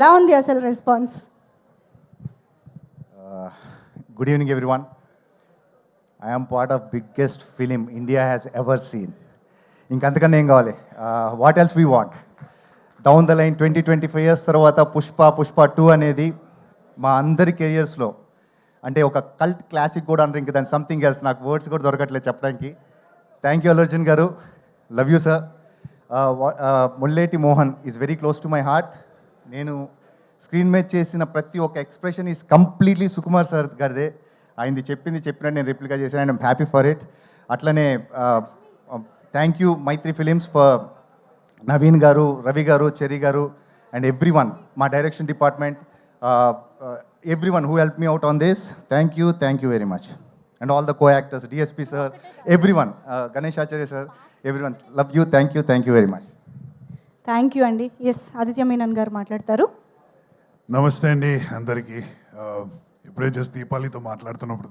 ఎలా ఉంది అసలు response? Good evening everyone. I am part of biggest film India has ever seen. ఇంకంతకన్నా ఏం కావాలి? What else we want? Down the line 20-25 years తర్వాత పుష్ప 2 అనేది మా అందరి కెరియర్స్లో అంటే ఒక కల్ట్ క్లాసిక్ కూడా అంటారు. ఇంకా దాని సంథింగ్ ఎల్స్, నాకు వర్డ్స్ కూడా దొరకట్లేదు చెప్పడానికి. థ్యాంక్ యూ అల్లు అర్జున్ గారు, love you sir. Mulleti Mohan is very close to my heart. నేను స్క్రీన్ మీద చేసిన ప్రతి ఒక్క expression is completely Sukumar sir గారిదే. ఆయనది చెప్పినట్టు నేను రిప్లికా చేశాను and I'm happy for it. అట్లనే thank you Mythri films for Naveen గారు, రవి గారు, చెరి గారు అండ్ ఎవ్రీ వన్, మా direction department, everyone who help me out on this. Thank you very much. And all the co actors, DSP sir, every one, Ganesh Acharya sir, every one, love you, thank you very much. Thank you అండి. Yes, Aditya Menon గారు మాట్లాడతారు. నమస్తే అండి అందరికీ. ఇప్పుడే just దీపాలితో మాట్లాడుతున్నప్పుడు